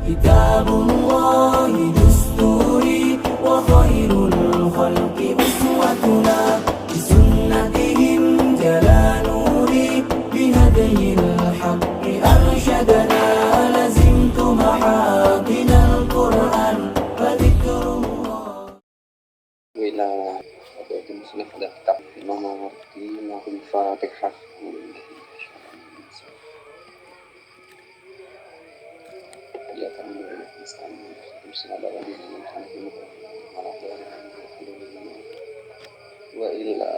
Kitabullahi dusturi wa khairul khalqi uswatuna bisunnatihim jalanuri bihadayil haqqi arsyadana lazimtu mahadinal Qur'an wa dhikrullah. Ila Abdul Muslim pada kitab Imam Mawardi Mahul Fatihah. Ya kan wa illa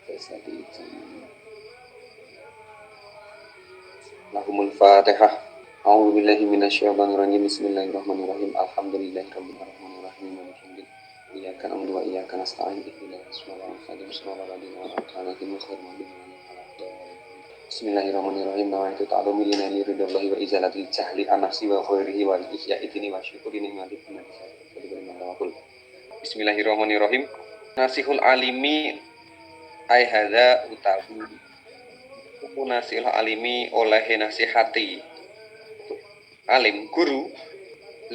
tasabiti lahumul Fatihah. A'udzu billahi minasyaitonir rajim. Bismillahirrahmanirrahim. Alhamdulillahirabbil alamin. Iyyaka na'budu wa iyyaka nasta'in. Ihdinas siratal mustaqim. Bismillahirrahmanirrahim. Nawaitu ta'allumi linani ridallahi wa izalatil jahli anasi wa khairihi wa ihya'i dini wa syukuri nikmati Bismillahirrahmanirrahim. Nasihul alimi ai hadza utawi nasihul alimi oleh nasihati alim guru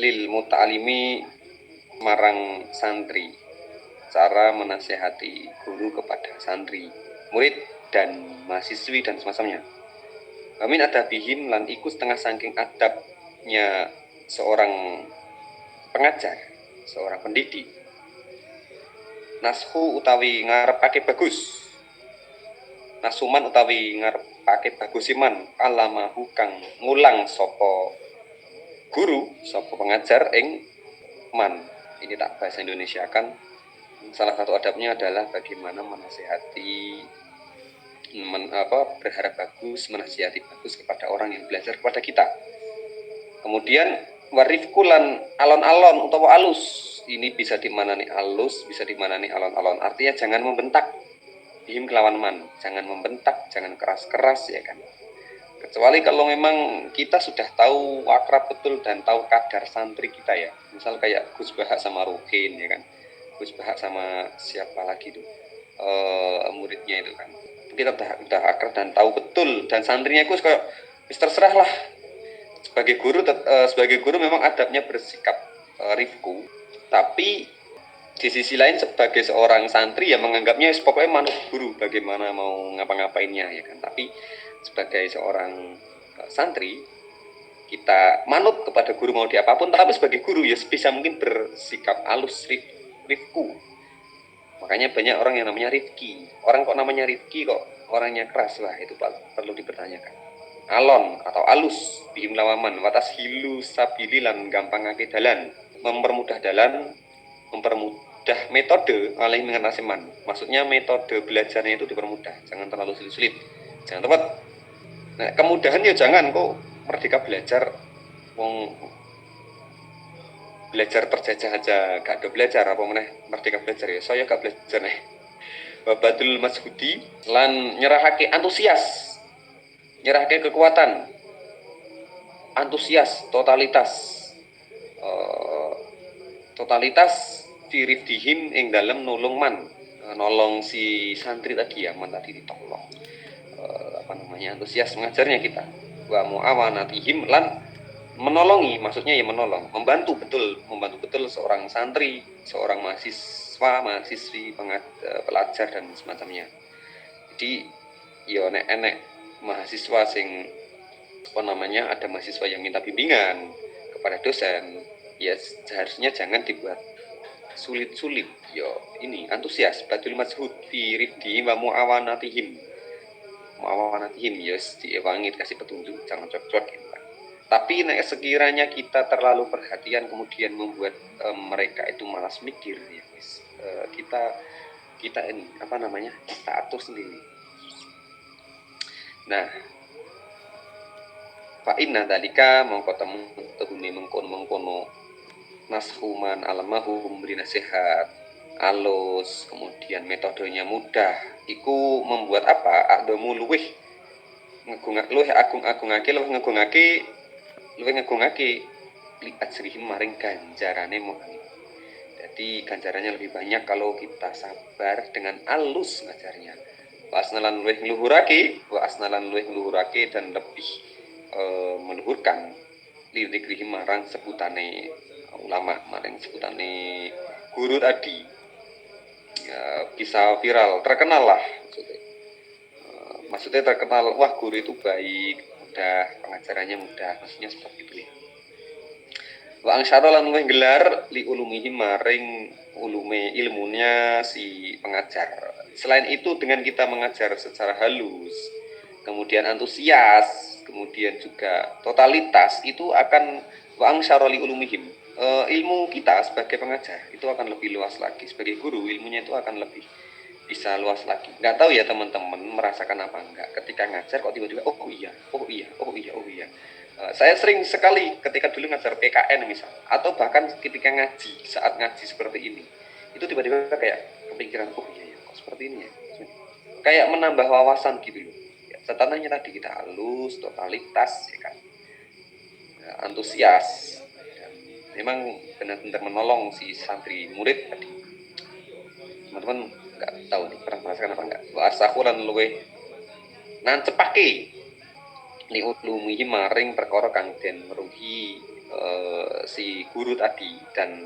lil muta'alimi marang santri, cara menasihati guru kepada santri, murid dan mahasiswi dan semacamnya. Amin adabihim lan iku setengah saking adabnya seorang pengajar, seorang pendidik. Nashu utawi ngarepake bagus, nasuman utawi ngarepake bagusiman, alamahu kang ngulang sapa guru, sapa pengajar ing man. Ini tak bahasa Indonesia kan. Salah satu adabnya adalah bagaimana menasihati, berharap bagus, menasihati bagus kepada orang yang belajar kepada kita. Kemudian warifkulan alon-alon utawa alus. Ini bisa dimanani alus, bisa dimanani alon-alon. Artinya jangan membentak. Bihim kelawan man, jangan membentak, jangan keras-keras ya kan. Kecuali kalau memang kita sudah tahu akrab betul dan tahu kadar santri kita ya. Misal kayak Gus Bahak sama Rukin ya kan. Gus Bahak sama siapa lagi tuh muridnya itu kan. Kita udah akrab dan tahu betul, dan santrinya itu kayak terserah lah. Sebagai guru memang adabnya bersikap rifku, tapi di sisi lain sebagai seorang santri ya menganggapnya pokoknya manut guru, bagaimana mau ngapa-ngapainnya ya kan. Tapi sebagai seorang santri kita manut kepada guru mau di apapun, tapi sebagai guru ya sebisa mungkin bersikap halus, rifku. Makanya banyak orang yang namanya Rifki. Orang kok namanya Rifki kok orangnya keras, lah itu perlu dipertanyakan. Alon atau alus bihim lawaman watas hilu sabililan gampangake dalan, mempermudah dalan, mempermudah metode alih mengatasi man. Maksudnya metode belajarnya itu dipermudah, jangan terlalu sulit-sulit, jangan tepat. Nah, kemudahan ya jangan kok merdeka belajar, wong belajar terjajah aja gak ada belajar, apa meneh merdeka belajar ya saya gak belajar nih. Babadul masjudi lan nyerahake antusias, nyerahake kekuatan, antusias, totalitas firifdihim ing dalem nolong man, nolong si santri tadi ya, man tadi ditolong, antusias mengajarnya kita. Wa muawanatihim lan menolongi, maksudnya ya membantu betul seorang santri, seorang mahasiswi, pelajar dan semacamnya. Jadi ya enek mahasiswa sing ada mahasiswa yang minta bimbingan kepada dosen, ya seharusnya jangan dibuat sulit-sulit. Ya ini antusias, badul mazhud fi riddi wa muawanatihim ya diewangi, kasih petunjuk, jangan cocok gitu. Tapi sekiranya kita terlalu perhatian kemudian membuat mereka itu malas mikir ya guys, kita ini kita atur sendiri. Nah, fa inna dalika mongko temu tuhune mengkono nashuman alamahum beri nasihat alus, kemudian metodenya mudah, iku membuat apa? Adamu luweh ngegungake li ajrihim maring ganjarane mu'alim. Jadi ganjarannya lebih banyak kalau kita sabar dengan alus ngajarnya, wa asnalan luweh ngluhurake dan lebih meluhurkan lidzikrihi marang sebutane ulama, marang sebutane guru tadi. Ya, bisa viral, terkenal lah maksudnya. Maksudnya terkenal, wah guru itu baik, mudah, pengajarannya mudah, maksudnya seperti itu ya. Wa angsyara lan luwih gelar li ulumihi maring ulume ilmunya si pengajar. Selain itu dengan kita mengajar secara halus, kemudian antusias, kemudian juga totalitas, itu akan wa angsyara li ulumihim. Ilmu kita sebagai pengajar itu akan lebih luas lagi. Sebagai guru ilmunya itu akan lebih bisa luas lagi. Nggak tahu ya teman-teman merasakan apa enggak ketika ngajar kok tiba-tiba oh iya. Saya sering sekali ketika dulu ngajar PKN misal, atau bahkan ketika ngaji, saat ngaji seperti ini, itu tiba-tiba kayak kepikiran, oh iya ya, kok seperti ini ya. Kayak menambah wawasan gitu loh. Ya, catatannya tadi kita halus, totalitas, ya kan, ya, antusias. Ya, memang benar-benar menolong si santri murid tadi. Teman-teman nggak tahu nih, pernah merasakan apa enggak? Wasakuran luwe nancepake li ulumihi maring perkara kang den meruhi si guru tadi, dan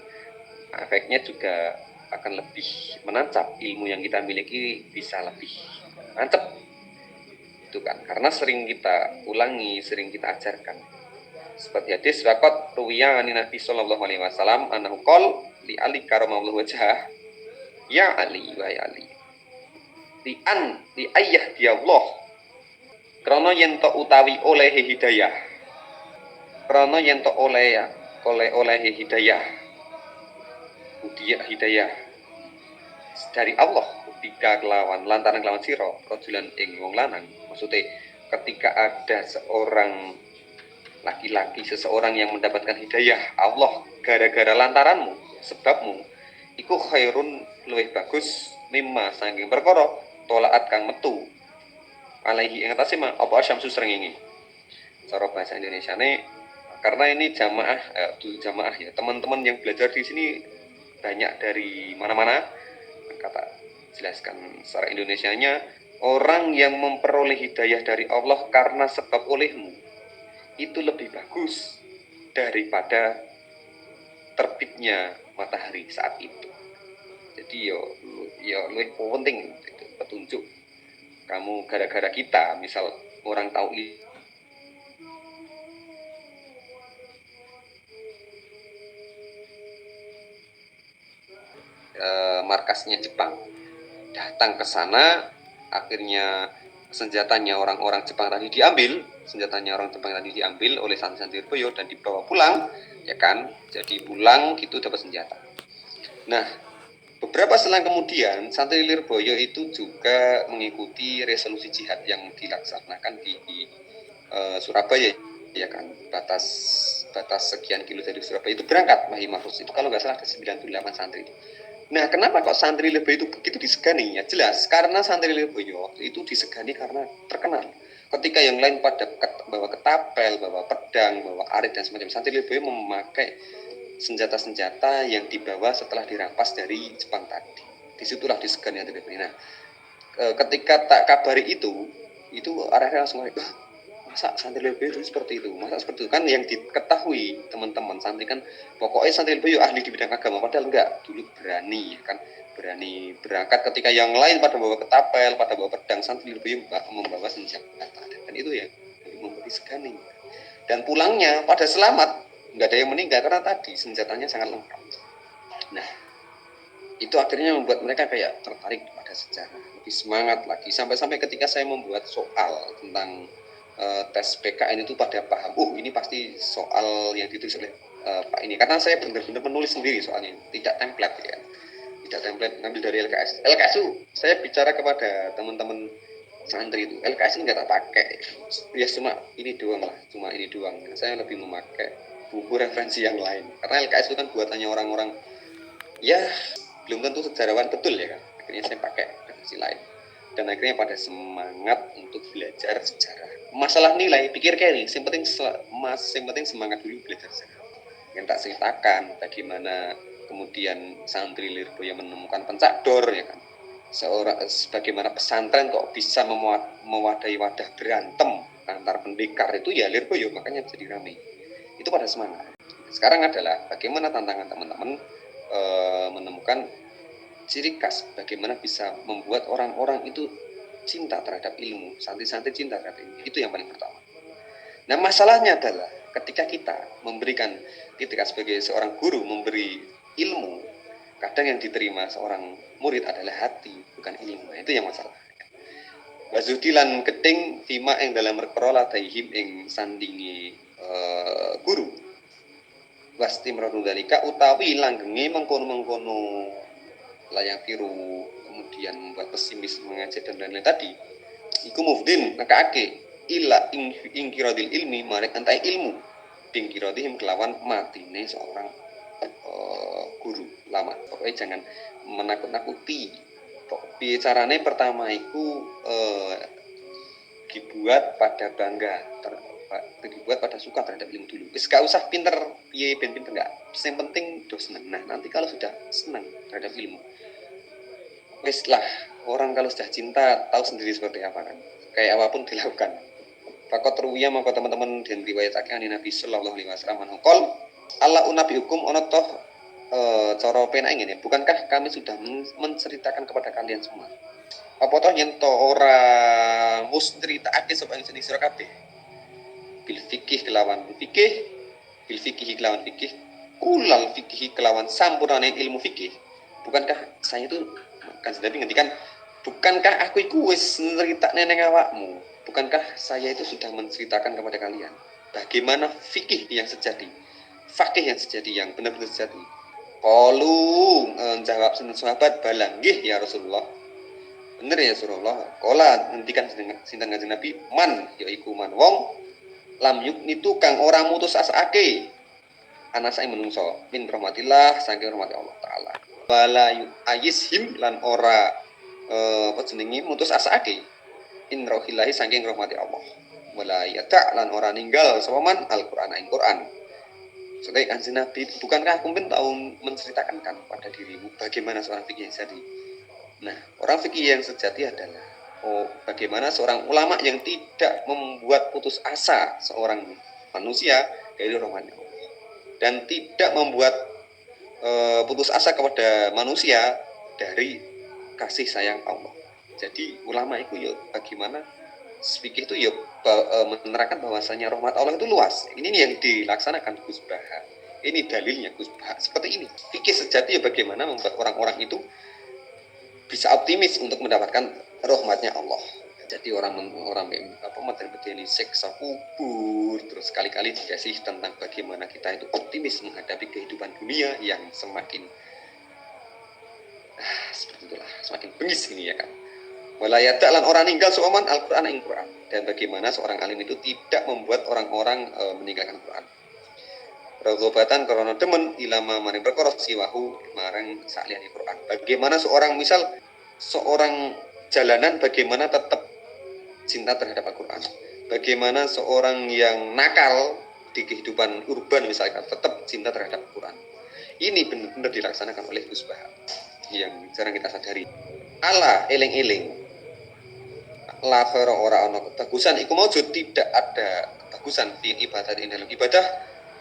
efeknya juga akan lebih menancap, ilmu yang kita miliki bisa lebih nancap itu kan, karena sering kita ulangi, sering kita ajarkan. Seperti hadis waqat ruwiya an Nabi sallallahu alaihi wasallam annahu qol li Ali karamallahu wajhah, ya Ali wa ya Ali li ayah dia Allah krana yen to utawi oleh hidayah, krana yen to oleh hidayah, hidayah dari Allah ketika kelawan lantaran kelawan sira rajulan ing wong lanang. Maksudnya ketika ada seorang laki-laki, seseorang yang mendapatkan hidayah Allah gara-gara lantaranmu, sebabmu, iku khairun luwih bagus mimma saking perkara tolaat kang metu alaihi ing atase apa syamsu srengenge. Cara bahasa Indonesiane, karena ini jamaah ya, teman-teman yang belajar di sini banyak dari mana-mana, kata jelaskan secara Indonesianya, orang yang memperoleh hidayah dari Allah karena sebab olehmu itu lebih bagus daripada terbitnya matahari saat itu. Jadi yo lebih penting itu petunjuk kamu gara-gara kita, misal orang tahu markasnya Jepang, datang ke sana, akhirnya senjatanya orang-orang Jepang tadi diambil, oleh santri Lirboyo dan dibawa pulang, ya kan? Jadi pulang gitu dapat senjata. Nah, beberapa selang kemudian santri Lirboyo itu juga mengikuti resolusi jihad yang dilaksanakan di Surabaya, ya kan? Batas sekian kilo dari Surabaya itu berangkat Mahi Mahfuz itu, kalau nggak salah ada 98 santri itu. Nah, kenapa kok santri Lirboyo itu begitu disegani? Ya jelas, karena santri Lirboyo itu disegani karena terkenal. Ketika yang lain pada bawa ketapel, bawa pedang, bawa arit dan semacam, santri Lirboyo memakai senjata-senjata yang dibawa setelah dirampas dari Jepang tadi. Disitulah disegani santri Lirboyo. Nah, ketika tak kabari itu arah-arah langsung masa santri Lirboyo itu seperti itu, kan yang diketahui teman-teman santri kan pokoknya santri Lirboyo ahli di bidang agama, padahal enggak, dulu berani kan, berani berangkat ketika yang lain pada bawa ketapel, pada bawa pedang, santri Lirboyo membawa senjata, dan itu ya memberi segani, dan pulangnya pada selamat, enggak ada yang meninggal karena tadi senjatanya sangat lengkap. Nah, itu akhirnya membuat mereka kayak tertarik pada sejarah, lebih semangat lagi, sampai ketika saya membuat soal tentang tes PKN itu pada paham, ini pasti soal yang ditulis oleh Pak ini, karena saya benar-benar menulis sendiri soalnya, tidak template ya, tidak template ngambil dari LKS itu. Saya bicara kepada teman-teman santri itu, LKS ini nggak tak pakai ya, cuma ini doang. Saya lebih memakai buku referensi yang lain, karena LKS itu kan buatannya orang-orang ya belum tentu sejarawan betul ya kan, akhirnya saya pakai referensi lain, dan akhirnya pada semangat untuk belajar sejarah. Masalah nilai pikir carry, yang penting semangat dulu belajar sejarah. Yang tak ceritakan bagaimana kemudian santri Lirboyo menemukan pencak dor, ya kan, sebagaimana pesantren kok bisa mewadahi wadah berantem antar pendekar itu ya lirboyo, makanya jadi rame. Itu pada semangat. Sekarang adalah bagaimana tantangan teman-teman menemukan ciri khas bagaimana bisa membuat orang-orang itu cinta terhadap ilmu, santri-santri cinta terhadap ilmu. Itu yang paling pertama. Nah, masalahnya adalah ketika kita memberikan ketika sebagai seorang guru memberi ilmu, kadang yang diterima seorang murid adalah hati, bukan ilmu. Nah, itu yang masalah. Wazudilan keting fima yang dalam perkara daihim ing sandingi guru. Wasti merodalika utawi langgenge mengkono-mengkono layang biru, kemudian membuat pesimis mengajak dan lain-lain tadi. Iku mufdin nakaake ila ingkirodil ilmi marek antai ilmu bingkirodihim kelawan matine seorang guru lama. Pokoknya jangan menakut-nakuti. Piye carane pertama iku dibuat pada bangga, dibuat pada suka terhadap ilmu dulu. Wis gak usah pinter, piye ben pinter enggak. Yang penting do seneng. Nah, nanti kalau sudah senang terhadap ilmu, wis lah, orang kalau sudah cinta tahu sendiri seperti apa kan. Kayak apapun dilakukan. Fakot ruwiya maka teman-teman dan riwayatake Nabi sallallahu alaihi wasallam qol Allah unabi hukum ana toh cara penak ngene, bukankah kami sudah menceritakan kepada kalian semua apa toh yen to ora musritakake sapa ing sira kabeh bil fikih kelawan fikih bil fikih kelawan fikih kulal fikih kelawan sampurnane ilmu fikih. Bukankah saya itu kan Nabi ngendikan, bukankah aku iku wis nyeritakne ning awakmu? Bukankah saya itu sudah menceritakan kepada kalian bagaimana fikih yang sejati, fakih yang sejati, yang benar-benar sejati? Qalu jawab sahabat balang nggih ya Rasulullah. Bener ya Rasulullah. Qala ngendikan sinten Kanjeng Nabi, man yaiku man wong lam yukni tu kang ora mutus asake ana sae menungso min rahmatillah saking rahmat Allah taala. Wala ayishim lan ora apa jenenge mutus asake in rohillahi saking rahmati Allah. Wala yata lan ora ninggal sapa man Al-Qur'an ing Qur'an. Sebagai Kanjeng Nabi, bukankah aku tahu menceritakan kan pada dirimu bagaimana seorang fikih yang sejati? Nah, orang fikih yang sejati adalah bagaimana seorang ulama yang tidak membuat putus asa seorang manusia dari rahmatnya Allah dan tidak membuat putus asa kepada manusia dari kasih sayang Allah. Jadi ulama itu ya bagaimana fikih itu ya menerangkan bahwasanya rahmat Allah itu luas. Ini yang dilaksanakan Gus Baha. Ini dalilnya Gus Baha. Seperti ini. Fikih sejati ya bagaimana membuat orang-orang itu bisa optimis untuk mendapatkan rahmatnya Allah. Jadi orang materi seksa kubur, terus sekali-kali dikasih tentang bagaimana kita itu optimis menghadapi kehidupan dunia yang semakin seperti itulah, semakin bengis ini ya kan. Walayata lan orang ninggal soman Al-Qur'an ing Qur'an, dan bagaimana seorang alim itu tidak membuat orang-orang meninggalkan Qur'an. Ragobatan karena demen ilama maring perkara siwahu marang saliyane Qur'an. Bagaimana seorang jalanan bagaimana tetap cinta terhadap Al-Qur'an. Bagaimana seorang yang nakal di kehidupan urban misalkan tetap cinta terhadap Al-Qur'an. Ini benar-benar dilaksanakan oleh Gus Baha yang jarang kita sadari. Allah eling-eling la khara ora ana kebagusan iku maujud, tidak ada kebagusan fi ibadah ing dalam ibadah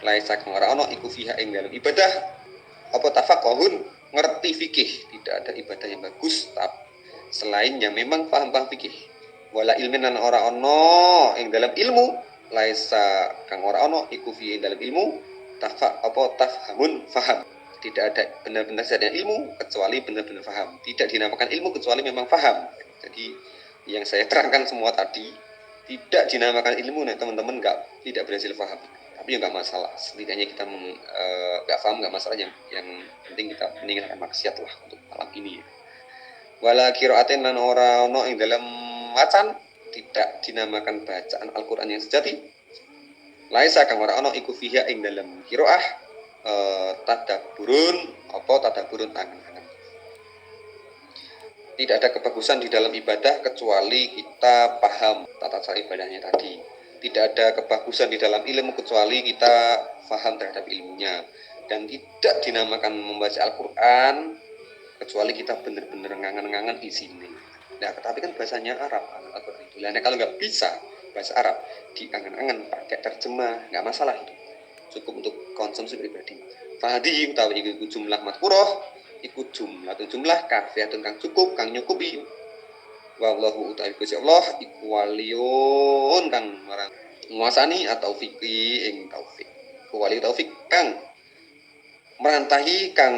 laisa kang ora ana iku fiha ing dalam ibadah apa tafaqahun ngerti fikih. Tidak ada ibadah yang bagus selain yang memang paham fikih. Wala ilmin lan ora ana ing dalam ilmu laisa kang ora ana iku fi ing dalam ilmu tafhamun faham. Tidak ada benar-benar saja ilmu kecuali benar-benar faham. Tidak dinamakan ilmu kecuali memang faham. Jadi yang saya terangkan semua tadi tidak dinamakan ilmu. Nah teman-teman tidak berhasil paham, tapi ya nggak masalah. Setidaknya kita nggak paham nggak masalah. Yang penting kita meninggalkan maksiat lah untuk malam ini. Wala qiraatin lan ora ono ing dalam wacan, tidak dinamakan bacaan Al-Qur'an yang sejati. Laisa kang ora ono iku fiha ing dalam qiraah tadaburun angan-angan. Tidak ada kebagusan di dalam ibadah kecuali kita paham tata cara ibadahnya tadi. Tidak ada kebagusan di dalam ilmu kecuali kita paham terhadap ilmunya. Dan tidak dinamakan membaca Al-Quran kecuali kita bener-bener ngangen-ngangen di sini. Nah, tapi kan bahasanya Arab Al-Quran itu. Nah, kalau nggak bisa bahasa Arab, diangen-angen pakai terjemah, nggak masalah itu. Cukup untuk konsumsi pribadi. Fahadi utawi iku jumlah madkurah, iku jumlah kafiatun kang cukup, kang nyukupi. Wallahu utawi Gusti Allah iku waliyun kang marang nguasani atau fikih ing taufik. Wali taufik kang merantahi, kang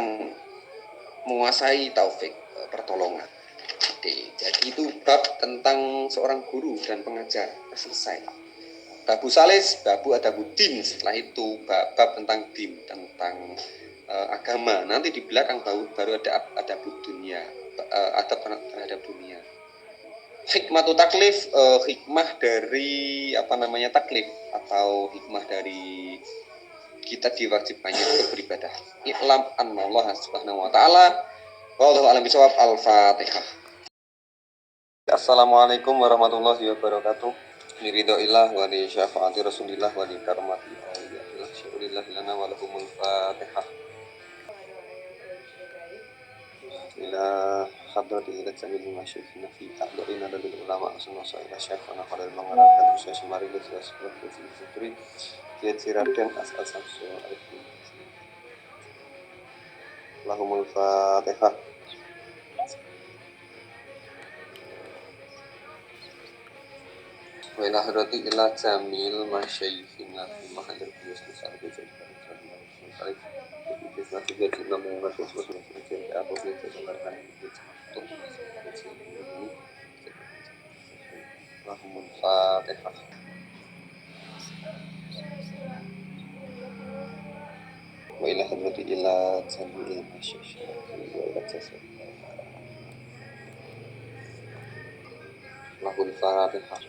menguasai taufik, pertolongan. Oke, jadi itu bab tentang seorang guru dan pengajar selesai. Babu salis, babu adabudin. Setelah itu bab tentang din, tentang agama. Nanti di belakang baru ada adabud dunia, adab terhadap dunia. Hikmatu taklif, hikmah dari taklif atau hikmah dari kita diwajibkannya untuk beribadah. I'lam annallaha subhanahu wa ta'ala wallahu a'lam bishawab. Al-Fatihah. Assalamualaikum warahmatullahi wabarakatuh. Miridhoillah wa di syafaati Rasulillah wa di karmati awliyaillah syukurillah lana wa lahumul Fatihah. Ila hadrati ila jamil masyikhina fi ta'durina dalil ulama asma sa'ila syaifana khalil mangaran dan usia semari dan sudah sebuah kesini Kiat Siraden asal samsul alaikum. Lahumul Fatihah. Wa ila hadrati ila jamil masyikhina fi mahadir biyus nusar bujur barik kisah tiga cinta mengenai khusus mencintai apa pun sebenarnya itu Lahumul Fatihah. Wa ila hadrati ila jamil masyikhina wa ila jasad Lahumul Fatihah.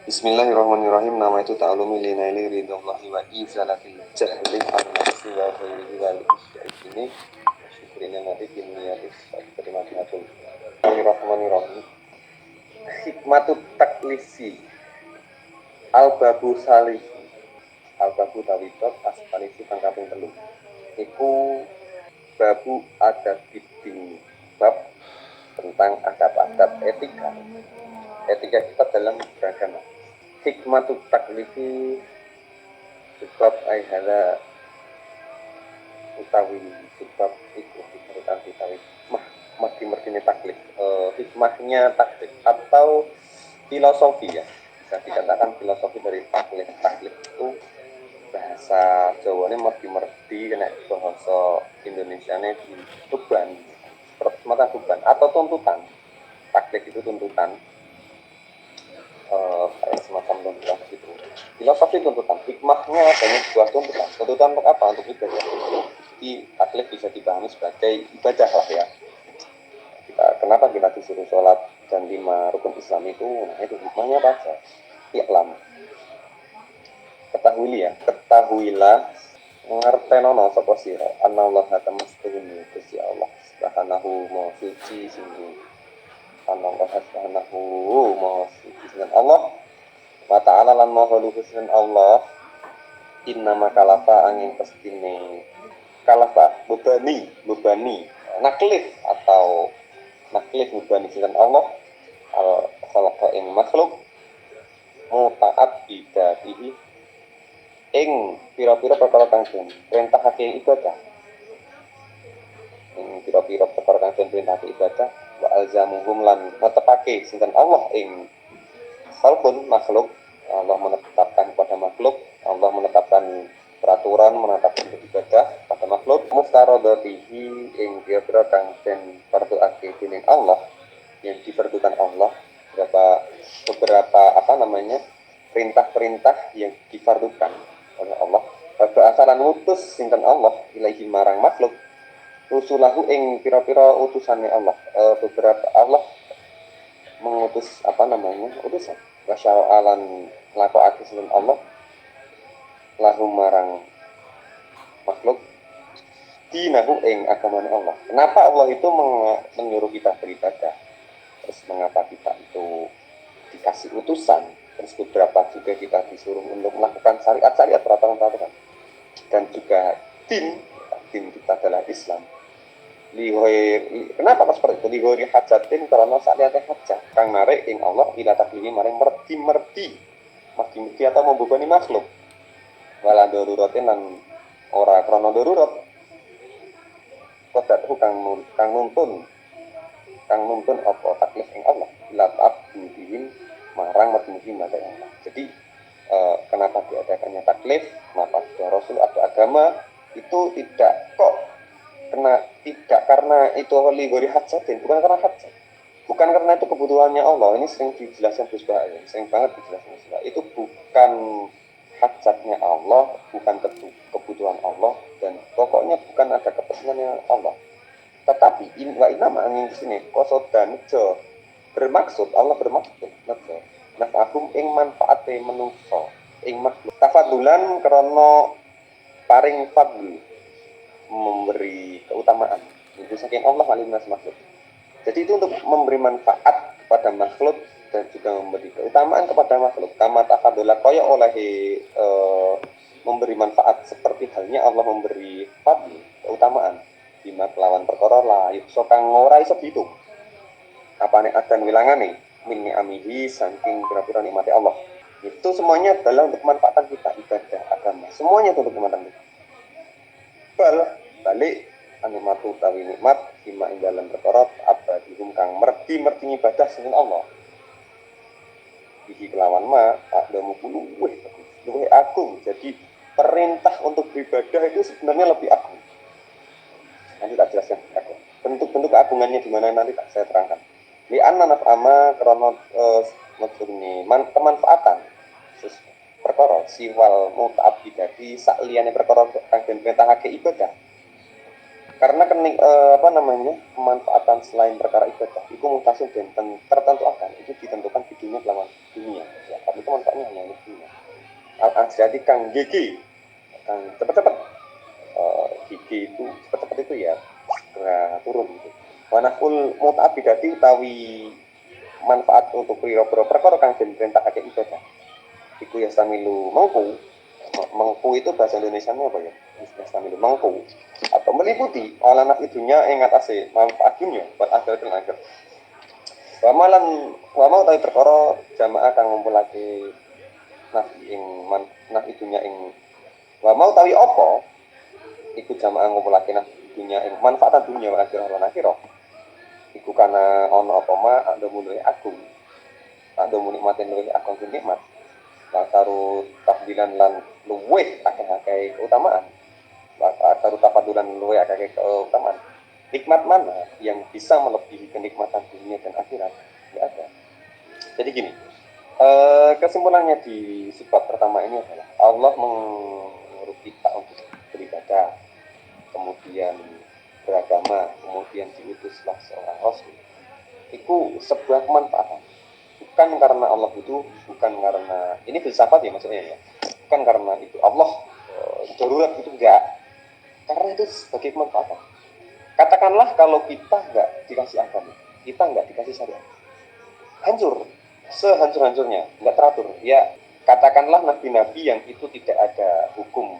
Bismillahirrahmanirrahim. Nama itu ta'alumi linaili ridhallahi wa izalatil jahli an-nafsi wa ghairihi wa ini syukurina nanti biniyatis terima-terima. Bismillahirrahmanirrahim. Hikmatut taklisi al-babu salih al-babu tawitot aspanisi kang kaping 3 iku babu adabidin, bab tentang adab-adab etika kita dalam beragama. Hikmatut taklifi sebab ayhala utawi sebab itu dikatakan ditawi mesti taklif, hikmahnya taklif atau filosofi ya, bisa dikatakan filosofi dari taklif. Taklif itu bahasa Jawanya merti kena bahasa Indonesianya di beban, semacam beban atau tuntutan. Taklif itu tuntutan, kayak semacam tuntutan gitu. Filosofi tuntutan, hikmahnya banyak sebuah tuntutan. Tuntutan untuk apa? Untuk ibadah. Jadi taklif bisa dipahami sebagai ibadah lah ya. Kenapa kita disuruh sholat dan 5 rukun Islam itu? Nah itu hikmahnya apa aja? I'lam. Ketahuilah ngertenono sapa sira anallaha tamastuni Gusti Allah subhanahu wa suci singgung anallaha subhanahu wa suci singgung Allah wa ta'ala lan maha luhur singgung Allah innama kalafa angin pestine kalafa bebani naklif atau naklif bebani singgung Allah al khalaqa ing makhluk muta'at bidatihi ing pira-pira perkara kang den perintahake ibadah. Ing pira-pira perkara kang den perintahake ibadah wa alzamuhum lan netepake sinten Allah ing khalqun makhluk. Allah menetapkan kepada makhluk, Allah menetapkan peraturan, menetapkan ibadah pada makhluk muftaradatihi ing pira-pira kang den farduake dening Allah, yang difardukan Allah, beberapa perintah-perintah yang difardukan oleh Allah. Ba'asalan ngutus sinten Allah ilaihi marang makhluk rusulahu ing pira-pira utusane Allah. Beberapa Allah mengutus utusan wasya'alan lakokake sinten Allah lahu marang makhluk dinahu ing agamane Allah. Kenapa Allah itu menyuruh kita beribadah? Terus mengapa kita itu dikasih utusan? Terus beberapa juga kita disuruh untuk melakukan syariat peraturan. dan juga din kita adalah Islam. Kenapa kok seperti itu? Lihoiri hajatin karena saatnya hajat kang narik ing Allah ila taklimi maring merdi atau membebani makhluk wala daruratin lan ora krana darurat kodatu kang nuntun apa taklif ing Allah ila ta'abudihim marang merdi maring Allah. Jadi kenapa diadakannya taklif, kenapa ada Rasul, ada agama, itu tidak karena itu lihoiri hajatin, bukan karena hajat, bukan karena itu kebutuhannya Allah. Ini sering dijelaskan Gus Bah, sering banget dijelaskan Gus Bah. Itu bukan hajatnya Allah, bukan kebutuhan Allah, dan pokoknya bukan ada kepentingannya Allah. Tetapi wa inama angin sini kosodan jo bermaksud, Allah bermaksud nejo nafahum ing manfaate menungso ing makhluk tafadulan karena paring fadl, memberi keutamaan itu saking Allah alinas makhluk. Jadi itu untuk memberi manfaat kepada makhluk dan juga memberi keutamaan kepada makhluk. Kama tafadula kaya oleh memberi manfaat seperti halnya Allah memberi fadl, keutamaan bima kelawan perkara la yukso kang ora iso diitung. Apane adan wilangane min ni'amihi saking pira-pira nikmati Allah. Itu semuanya adalah untuk kemanfaatan kita, ibadah, agama. Semuanya itu untuk kemanfaatan kita. Balik animatu tawi nikmat bima ing dalam perkara abadihum kang merdi ibadah sing Allah. Bihi kelawan ma adamu luweh agung. Jadi perintah untuk beribadah itu sebenarnya lebih agung. Nanti tak jelaskan bentuk-bentuk keagungannya di mana nanti tak saya terangkan. Li anna naf'ama karena maksudnya kemanfaatan perkara siwal muta'abbidati sak liyane perkara kang den perintahake ibadah. Karena kemanfaatan selain perkara ibadah itu mutasil dan tertentu akan itu ditentukan di dunia kelawan dunia. Ya, tapi itu manfaatnya hanya untuk dunia. Al-ajrati kang gigi kang cepet-cepet gigi itu cepet-cepet itu ya turun gitu. Wanaful muta'abbidati utawi manfaat untuk pira-pira perkara kang den perintahake ibadah. Iku ya samilu mengku itu bahasa Indonesianya apa ya? Yastamilu mengku atau meliputi ala nafidnya ing atase manfaat dunia buat akhir dan akhir. Wa mau tahu perkara jamaah kang ngumpulake nafidnya ing wa mau tahu apa iku jamaah ngumpulake nafidnya ing manfaatan dunia wa akhir lan akhirah. Iku kana ana apa ma anda mulai agung. Anda nikmatin luwih agung nikmat. Taruh tafdilan lan luweh akeh-akeh keutamaan. Taruh tafadulan luweh akeh keutamaan. Nikmat mana yang bisa melebihi kenikmatan dunia dan akhirat? Tidak ada. Jadi gini, kesimpulannya di sifat pertama ini adalah Allah menyuruh kita untuk beribadah, kemudian beragama, kemudian diutuslah seorang Rasul. Itu sebuah kemanfaatan. Bukan karena Allah butuh, bukan karena ini filsafat ya maksudnya ya, bukan karena itu Allah darurat itu enggak, karena itu sebagai kemanfaatan. Katakanlah kalau kita enggak dikasih agama, kita enggak dikasih syariat, hancur, sehancur-hancurnya, enggak teratur. Ya katakanlah nabi-nabi yang itu tidak ada hukum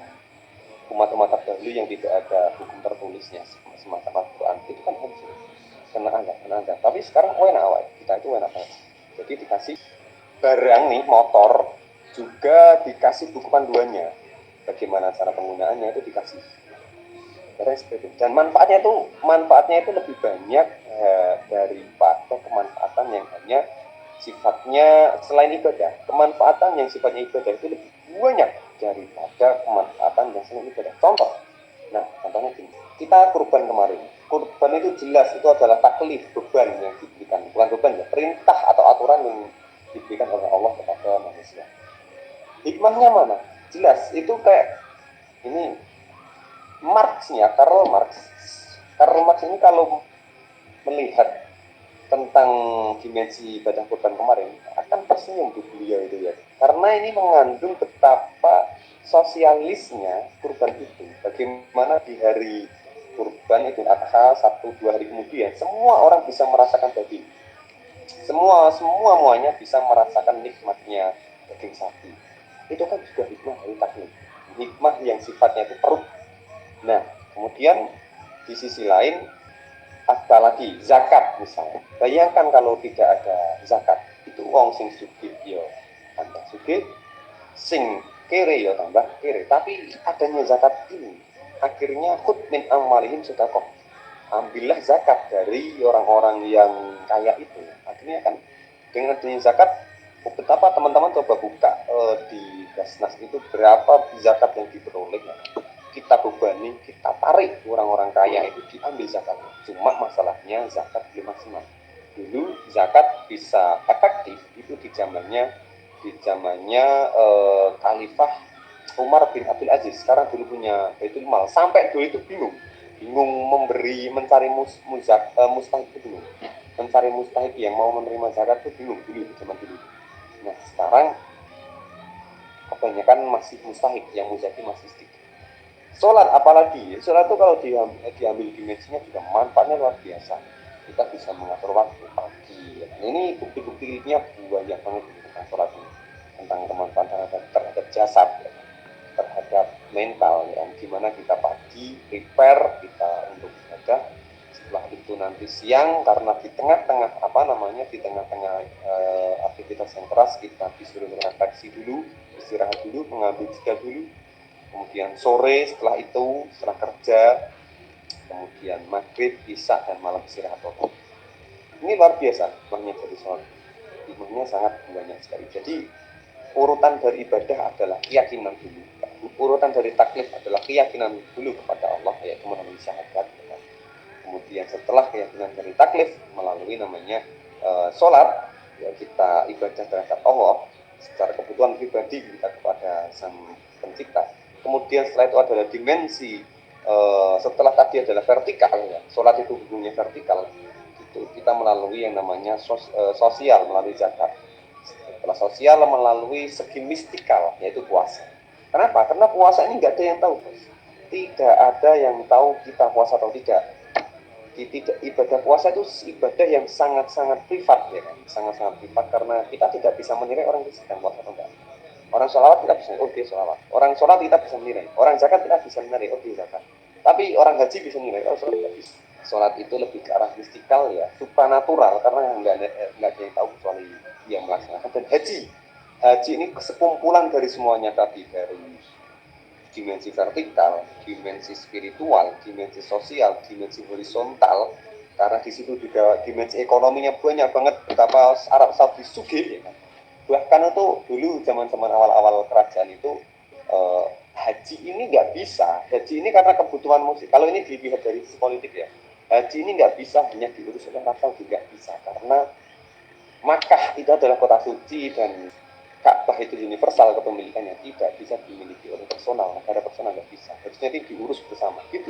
umat-umat terdahulu yang tidak ada hukum tertulisnya semacam Al-Quran, itu kan hancur, kena azab. Tapi sekarang enak awal kita itu enak banget. Jadi dikasih barang nih, motor, juga dikasih buku panduannya. Bagaimana cara penggunaannya itu dikasih. Dan manfaatnya itu lebih banyak daripada kemanfaatan yang hanya sifatnya selain ibadah. Kemanfaatan yang sifatnya ibadah itu lebih banyak daripada kemanfaatan yang selain ibadah. Contohnya gini. Kita kurban kemarin. Kurban itu jelas itu adalah taklif, beban yang diberikan, bukan beban ya, perintah atau aturan yang diberikan oleh Allah kepada manusia. Hikmahnya mana? Jelas itu kayak ini Marx-nya, Karl Marx ini kalau melihat tentang dimensi ibadah kurban kemarin akan tersenyum beliau itu ya, karena ini mengandung betapa sosialisnya kurban itu. Bagaimana di hari kurban Idul Adha 1-2 hari kemudian semua orang bisa merasakan daging, semuanya bisa merasakan nikmatnya daging sapi. Itu kan juga hikmah dari taklif. hikmah yang sifatnya itu perut. Nah, kemudian di sisi lain ada lagi zakat misalnya. Bayangkan kalau tidak ada zakat, itu wong sing sugih yo tambah sugih, sing kere ya tambah kere. Tapi adanya zakat ini akhirnya khud min amwalihim sedekah, ambillah zakat dari orang-orang yang kaya itu. Akhirnya kan dengan adanya zakat, betapa teman-teman coba buka di Basnas itu berapa zakat yang diperoleh, kita bebani, kita tarik orang-orang kaya itu diambil zakatnya. Cuma masalahnya zakat belum maksimal. Dulu zakat bisa efektif itu di zamannya Khalifah Umar bin Abdul Aziz. Sekarang dulu punya Baitul Mal, sampai dulu itu bingung mencari mustahik itu bingung, mencari mustahik yang mau menerima zakat itu bingung dulu zaman dulu. Nah sekarang kebanyakan masih mustahik, yang muzaki masih sedikit. Sholat apalagi, sholat itu kalau diambil dimensinya juga manfaatnya luar biasa. Kita bisa mengatur waktu pagi. Ini bukti-buktinya banyak banget tentang sholat ini, tentang kemanfaatan terhadap jasad, terhadap mental, ya. Dimana kita pagi prepare kita untuk ibadah, setelah itu nanti siang karena di tengah-tengah aktivitas yang keras kita disuruh refleksi dulu, istirahat dulu, mengambil jeda dulu. Kemudian sore setelah itu, setelah kerja, kemudian maghrib, isya, dan malam istirahat. Ini luar biasa hikmahnya dari sholat. Hikmahnya sangat banyak sekali. Jadi urutan dari ibadah adalah keyakinan dulu. Urutan dari taklif adalah keyakinan dulu kepada Allah, yaitu melalui syahadat. Kemudian setelah keyakinan dari taklif melalui namanya sholat, ya kita ibadah terhadap Allah secara kebutuhan pribadi kita kepada Sang Pencipta. Kemudian setelah itu adalah dimensi setelah tadi adalah vertikal, ya. Sholat itu hubungannya vertikal, itu kita melalui yang namanya sosial melalui zakat. Setelah sosial melalui segi mistikal, yaitu puasa. Kenapa? Karena puasa ini nggak ada yang tahu, bos. Tidak ada yang tahu kita puasa atau tidak. Ibadah puasa itu ibadah yang sangat-sangat privat, ya kan? Sangat-sangat privat karena kita tidak bisa menilai orang itu sedang puasa atau enggak. Orang sholawat kita bisa, oh dia sholawat. Orang sholat kita bisa menilai. Orang zakat kita bisa menilai, oh dia zakat. Tapi orang haji bisa menilai, oh sholat tidak bisa. Sholat itu lebih ke arah mistikal, ya, supranatural, karena nggak ada yang tahu kecuali yang melaksanakan. Dan haji ini sekumpulan dari semuanya tadi, dari dimensi vertikal, dimensi spiritual, dimensi sosial, dimensi horizontal. Karena di situ juga dimensi ekonominya banyak banget, betapa Arab Saudi sugih, ya kan. Bahkan itu dulu zaman-zaman awal-awal kerajaan itu haji ini nggak bisa. Haji ini karena kebutuhan musik. Kalau ini dilihat dari sisi politik, ya, haji ini nggak bisa hanya diurus oleh Arab Saudi, nggak bisa, karena Makkah itu adalah kota suci dan Ka'bah itu universal kepemilikannya, tidak bisa dimiliki oleh personal, negara personal nggak bisa. Harusnya itu diurus bersama. Gitu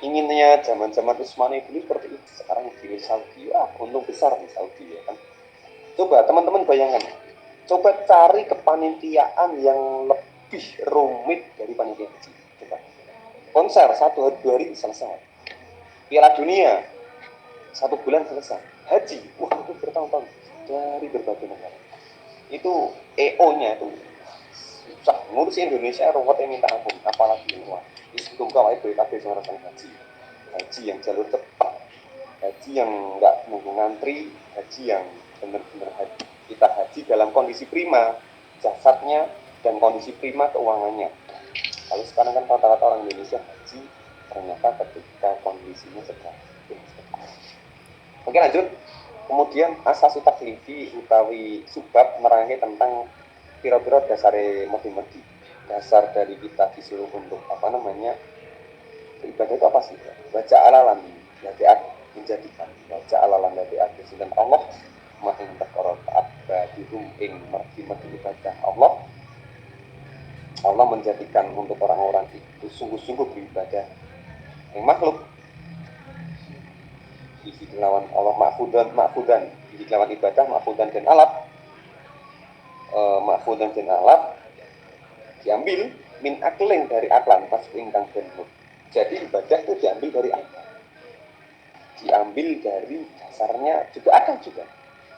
inginnya zaman-zaman Utsmani dulu seperti itu. Sekarang di Saudi, untung besar di Saudi, ya kan. Coba teman-teman bayangkan, coba cari kepanitiaan yang lebih rumit dari panitia haji. Coba konser 1 hari 2 hari selesai, Piala Dunia 1 bulan selesai, haji itu bertahun-tahun dari berbagai negara. Itu EO-nya itu susah, ngurus Indonesia ruwetnya minta ampun, apalagi yang luar. Itu kawai BKB seorang haji yang jalur cepat, haji yang nggak nunggu ngantri, haji yang benar-benar kita haji dalam kondisi prima jasadnya dan kondisi prima keuangannya. Kalau sekarang kan rata-rata orang Indonesia haji ternyata ketika kondisinya sedang. Oke, lanjut. Kemudian asas taklifi utawi sebab merangkai tentang pira-pira dasare modi-modi. Dasar dari kita disuruh untuk ibadah itu apa sih? Baca alalan dari menjadikan baca alalan dari dan Allah mahin perkara taat badihum ing mergi-mergi ibadah Allah menjadikan untuk orang-orang itu sungguh-sungguh beribadah yang makhluk isi lawan Allah ma'fudan isi lawan ibadah ma'fudan dan alat diambil min aklin dari aklan pas ingkang bentuk. Jadi ibadah itu diambil dari akal, diambil dari dasarnya juga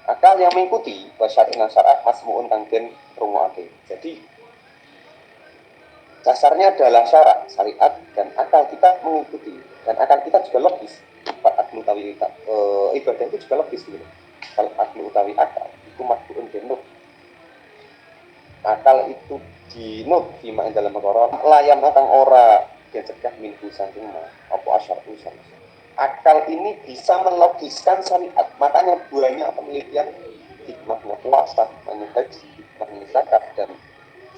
akal yang mengikuti wasyari'ah syar'ah masmu'un kang den rumuake. Jadi Dasarnya adalah syarak, syariat, dan akal kita mengikuti. Dan akal kita juga logis. Akal utawi ibadah itu juga logis gitu. Kalau akal utawi akal itu makbuun denuk. Akal itu dinut fima dalam perkara layam akan ora dia cegah minhu saking apa asyar usan. Akal ini bisa melogiskan syariat. Makanya banyak penelitian hikmahnya puasa, menyehaji, hikmahnya zakat, dan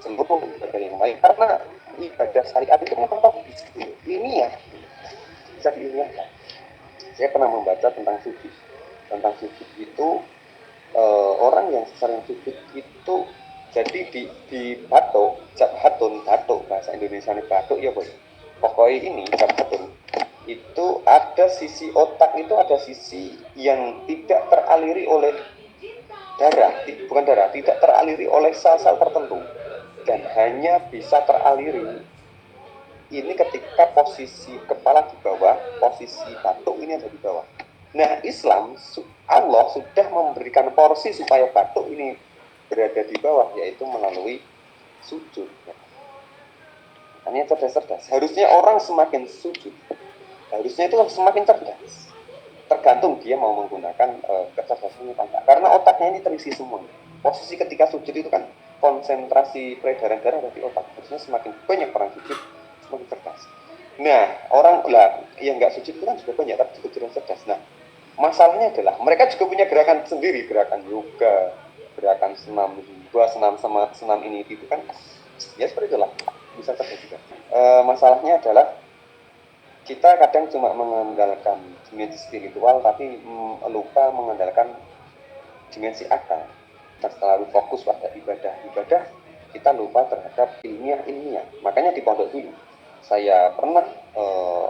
seluruh ibadah yang lain. Karena ibadah syariat itu memang logis. Ini ya bisa diingatkan. Saya pernah membaca tentang sujud. Tentang sujud itu orang yang sering sujud itu jadi di batuk, jabhatun, batuk bahasa Indonesia ini batuk ya boy. Pokoknya ini jabhatun itu ada sisi otak itu ada sisi yang tidak teraliri oleh darah, bukan darah, tidak teraliri oleh sel-sel tertentu dan hanya bisa teraliri ini ketika posisi kepala di bawah, posisi batuk ini ada di bawah. Nah, Islam, Allah sudah memberikan porsi supaya batuk ini berada di bawah, yaitu melalui sujud. Makanya cerdas-cerdas. Harusnya orang semakin sujud, harusnya itu semakin cerdas. Tergantung dia mau menggunakan kecerdasannya apa enggak. Karena otaknya ini terisi semua. Posisi ketika sujud itu kan konsentrasi peredaran darah ada di otak. Harusnya semakin banyak orang sujud, semakin cerdas. Nah, orang lah yang nggak sujud itu kan juga banyak, tapi juga cerdas. Nah, masalahnya adalah mereka juga punya gerakan sendiri, gerakan yoga, gerakan senam dua senam ini itu kan ya seperti itulah, bisa cerdas juga. Masalahnya adalah kita kadang cuma mengandalkan dimensi spiritual tapi lupa mengandalkan dimensi akal. Kita terlalu fokus pada ibadah kita lupa terhadap ilmiah. Makanya di pondok dulu saya pernah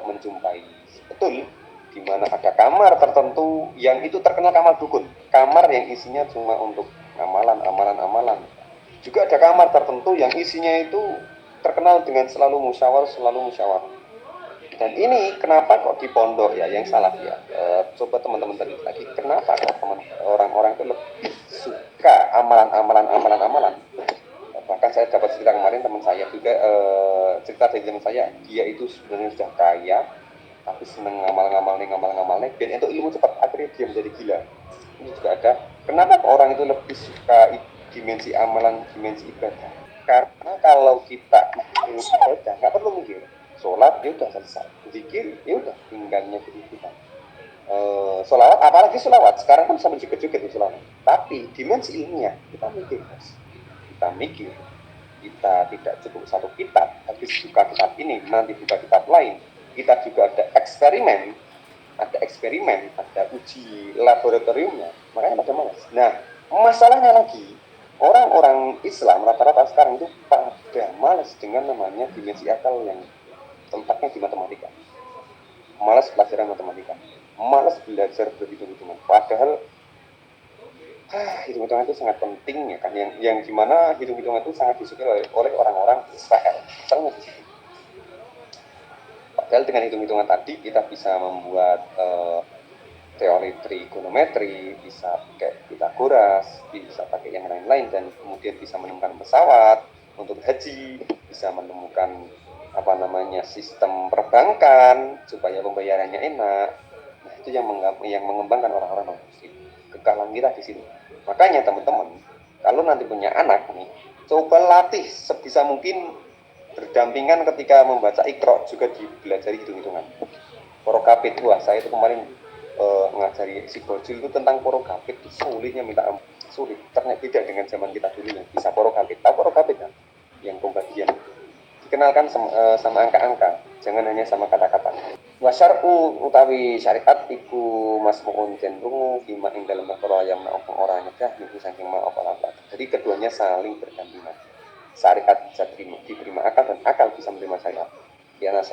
menjumpai betul di mana ada kamar tertentu yang itu terkenal kamar dukun, kamar yang isinya cuma untuk amalan. Juga ada kamar tertentu yang isinya itu terkenal dengan selalu musyawarah. Dan ini kenapa kok di pondok ya yang salah ya? Coba teman-teman tadi lagi, kenapa kok orang-orang itu lebih suka amalan? Bahkan saya dapat cerita kemarin teman saya juga cerita dari teman saya, dia itu sebenarnya sudah kaya tapi seneng ngamal-ngamalnya dan untuk ilmu cepat akhirnya dia menjadi gila. Ini juga ada. Kenapa orang itu lebih suka dimensi amalan, dimensi ibadah? Karena kalau kita ibadah nggak perlu mikir. Sholat ya udah selesai, zikir ya udah tinggalnya kita. Sholawat, apalagi sholawat sekarang kan sama juga-juga di sholawat. Tapi dimensi ilmiah kita mikir, kita tidak cukup satu kitab, habis buka kitab ini nanti buka kitab lain. Kita juga ada eksperimen, ada uji laboratoriumnya, makanya pada malas. Nah, masalahnya lagi orang-orang Islam rata-rata sekarang itu pada malas dengan namanya dimensi akal yang tempatnya di matematika. Malas pelajaran matematika, malas belajar berhitung-hitungan. Padahal hitung-hitungan itu sangat penting ya kan, yang dimana hitung-hitungan itu sangat disukai oleh orang-orang Israel. Misalnya di situ. Padahal dengan hitung-hitungan tadi kita bisa membuat teori trigonometri, bisa pakai Pythagoras, bisa pakai yang lain-lain, dan kemudian bisa menemukan pesawat untuk haji, bisa menemukan sistem perbankan supaya pembayarannya enak. Nah, itu yang mengembangkan orang-orang muslim. Kekalahan kita di sini. Makanya teman-teman, kalau nanti punya anak nih, coba latih sebisa mungkin berdampingan ketika membaca Iqra juga dipelajari hitung-hitungan. Porokapit, wah saya itu kemarin ngajari si Bojil itu tentang porokapit itu sulitnya minta ampun, sulit. Ternyata beda dengan zaman kita dulu yang bisa porokapit. Tahu porokapit kan? Yang pembagian. Dikenalkan sama angka-angka, jangan hanya sama kata-kata. Wasyar'u utawi syariat iku masmu'un cenderung fima ing dalam perkara yang maupun orang nyegah niku saking maaf apa. Jadi keduanya saling berdampingan. Syariat bisa diterima akal dan akal bisa menerima syariat. Li ana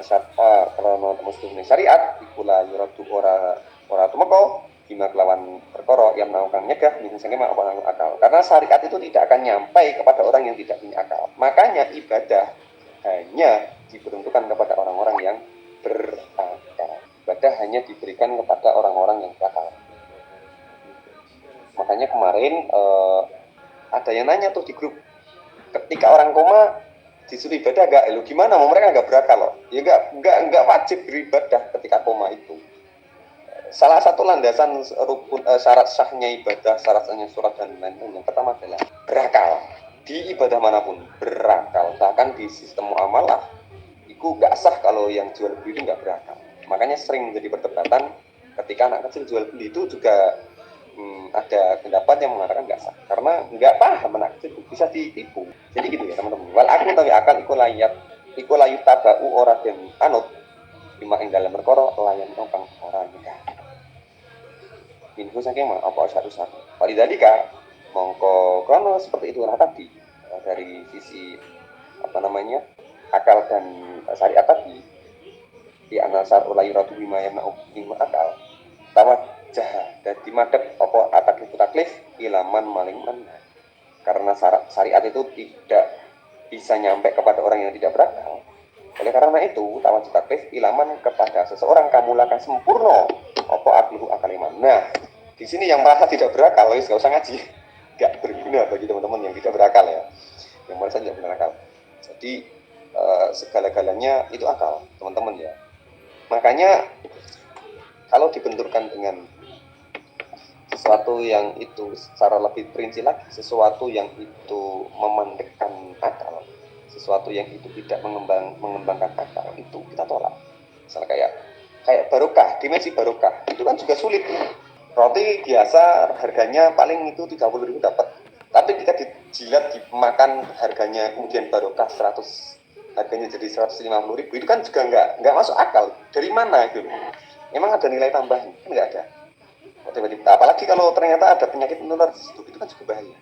syar'a karena muslimnya syariat iku la yuradu ora tumeka bima kelawan perkara yang melakukan nyegah misalnya apa akal. Karena syariat itu tidak akan nyampai kepada orang yang tidak punya akal. Makanya ibadah hanya diperuntukkan kepada orang-orang yang berakal. Ibadah hanya diberikan kepada orang-orang yang berakal. Makanya kemarin ada yang nanya tuh di grup, ketika orang koma disuruh ibadah enggak? Lu gimana? Mau mereka enggak berakal loh. Ya enggak wajib beribadah ketika koma itu. Salah satu landasan rukun syarat sahnya ibadah, syarat sahnya sholat dan lain-lain yang pertama adalah berakal. Di ibadah manapun berakal, bahkan di sistem muamalah itu nggak sah kalau yang jual beli itu nggak berakal. Makanya sering menjadi perdebatan ketika anak kecil jual beli itu juga ada pendapat yang mengatakan nggak sah karena nggak paham anak kecil bisa ditipu. Jadi gitu ya teman-teman. Wal aku tawi akal iku layu tabau ora den anut lima ing dalem perkara layan kang ora nikah. Minhu saking apa satu-satu. Walidalika mongko krono seperti itu tadi dari sisi apa namanya akal dan syariat tadi di anasar ulayuratu bima yamna'u akal tawajjah dadi madhep apa taklif ilaman maling mana karena syariat itu tidak bisa nyampe kepada orang yang tidak berakal. Oleh karena itu tawajjah taklif ilaman kepada seseorang kamulakan sempurna apa akluhu akaliman. Nah, di sini yang merasa tidak berakal, wis gak usah ngaji. Gak berguna bagi teman-teman yang tidak berakal ya. Yang merasa tidak berakal. Jadi segala-galanya itu akal, teman-teman ya. Makanya kalau dibenturkan dengan sesuatu yang itu secara lebih perinci lagi, sesuatu yang itu memandekkan akal, sesuatu yang itu tidak mengembangkan akal, itu kita tolak. Misalnya kayak barokah, dimensi barokah, itu kan juga sulit. Roti biasa harganya paling itu 30.000 dapat. Tapi ketika dijilat dimakan harganya kemudian barokah 100, harganya jadi 150.000, itu kan juga nggak masuk akal. Dari mana itu? Memang ada nilai tambahan? Kan nggak ada. Tiba-tiba, apalagi kalau ternyata ada penyakit menular di situ, itu kan juga bahaya.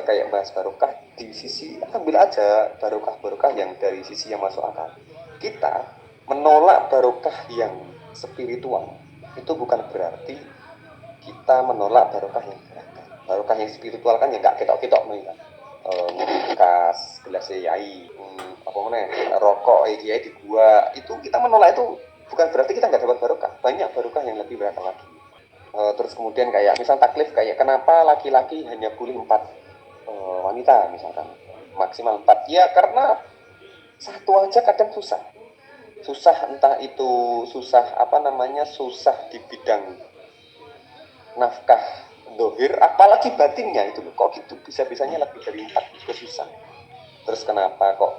Kayak bahas barokah di sisi, ambil aja barokah yang dari sisi yang masuk akal. Kita menolak barokah yang spiritual itu bukan berarti kita menolak barokah yang berakal. Barokah yang spiritual kan ya nggak ketok-ketok nih kan. Bekas gelas yai, rokok yai di gua, itu kita menolak, itu bukan berarti kita nggak dapat barokah. Banyak barokah yang lebih berakal lagi. Terus kemudian kayak misal taklif, kayak kenapa laki-laki hanya boleh 4 wanita misalkan, maksimal 4 ya karena satu aja kadang susah entah itu susah susah di bidang nafkah dohir, apalagi batinnya itu loh, kok gitu bisa-bisanya lebih dari 4 juga susah. Terus kenapa kok